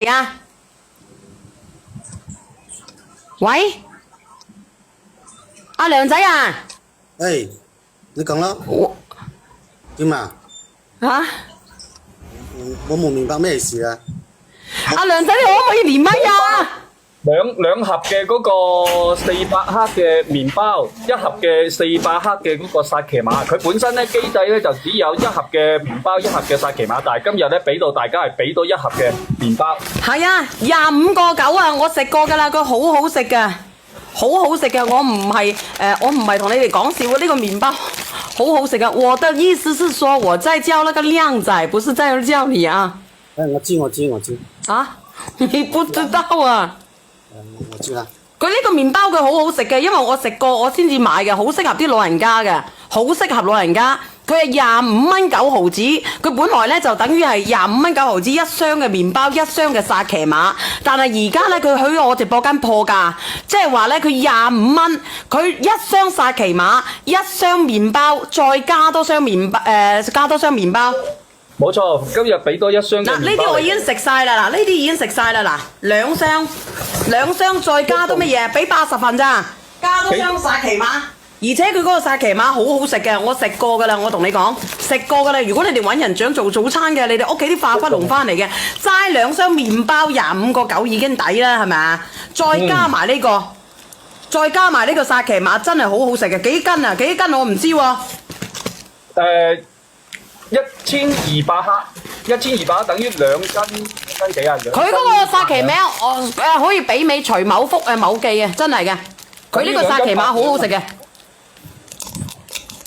呀，喂，阿梁仔啊，哎，你講啦，我點啊？啊，我冇明白咩事啊？阿梁仔，你可唔可以連麥啊？兩盒嘅嗰個400克嘅麵包，一盒嘅400克嘅嗰個薩琪瑪，佢本身咧機制咧就只有一盒嘅麵包，一盒嘅薩琪瑪，但係今日咧俾到大家係俾到一盒嘅麵包。係啊，25個9啊，我食過㗎啦，佢好好食㗎，好好食㗎，我唔係同你哋講笑嘅，呢個麵包好好食㗎。我的意思是說，我在叫那個靚仔，不是在叫你啊。哎，我知。啊，你不知道啊？我知啦。佢呢個麵包佢好好食嘅，因為我食過，我先至買嘅，好適合啲老人家嘅，好適合老人家。佢係25蚊9毫子，佢本來咧就等於係25蚊9毫子一箱嘅麵包，一箱嘅薩琪瑪。但係而家咧佢喺我直播間破價，即係話咧佢25蚊，佢一箱薩琪瑪，一箱麵包，再加多箱麵包。冇錯，今日俾多一箱嘅麵包。嗱，呢啲我已經食晒啦，嗱，呢啲已經食晒啦，嗱，兩箱再加多乜嘢？俾80份咋，加多箱薩琪瑪，而且佢嗰個薩琪瑪好好食嘅，我食過噶啦，我同你講，食過噶啦。如果你哋揾人掌做早餐嘅，你哋屋企啲化骨龍翻嚟嘅，齋兩箱麵包25個9已經抵啦，係咪啊？再加埋呢個，再加埋呢個薩琪瑪，真係好好食嘅，幾斤啊？幾斤我唔知喎。1200克，1200克等於2斤幾啊？佢嗰個薩琪瑪，可以媲美徐某福某記啊，真係嘅。佢呢個薩琪瑪好好食嘅。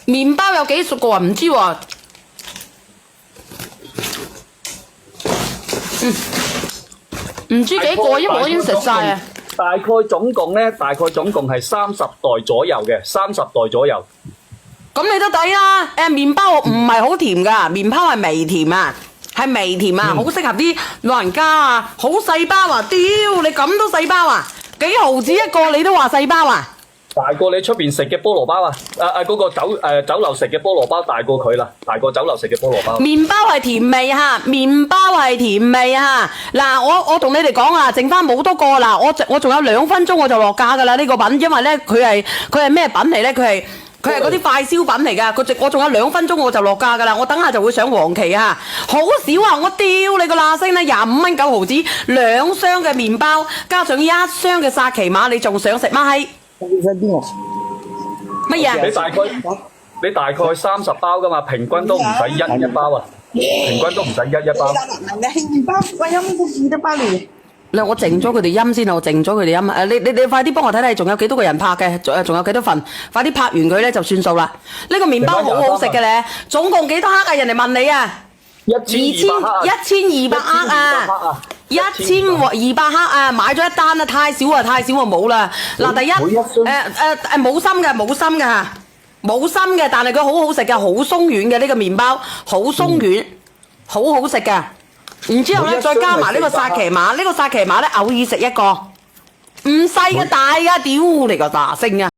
麵包有幾熟個啊？唔知喎。唔知幾個，因為我已經食晒啊。大概總共係30袋左右嘅，30袋左右。咁你都抵啦，麵包唔係好甜噶，麵包係微甜啊，係微甜啊，好適合啲老人家啊，好細包啊，屌你咁都細包啊，幾毫子一個你都話細包啊？大過你出邊食嘅菠蘿包啊！嗰個酒樓食嘅菠蘿包大過佢啦，大過酒樓食嘅菠蘿包。麵包係甜味嚇，麵包係甜味嚇。嗱，我同你哋講啊，剩翻冇多個啦，我仲有2分鐘我就落價噶啦呢個品，因為咧佢係咩品嚟咧？佢係嗰啲快消品嚟㗎，我仲有2分鐘我就落價㗎啦，我等下就會上黃旗啊！好少啊，我屌你個乸聲啦，25蚊9毫子2箱嘅麵包，加上1箱嘅薩琪瑪，你仲想食乜？乜嘢？你大概30包㗎嘛，平均都唔使一包啊，平均都唔使一包。嗱，我靜咗佢哋音先啊！我靜咗佢哋音啊！你快啲幫我睇睇，仲有幾多個人拍嘅？仲有幾多份？快啲拍完佢咧就算數啦！呢個麵包好好食嘅咧，總共幾多克啊？人哋問你啊，1200克啊，1200克啊！買咗一單啊，太少啊，冇啦！嗱，第一冇心嘅，但係佢好好食嘅，好鬆軟嘅呢個麵包，好鬆軟，好好食嘅。然之後咧，再加埋呢個薩琪瑪，呢個薩琪瑪咧偶爾食一個，唔細嘅大㗎，屌你個大聲啊！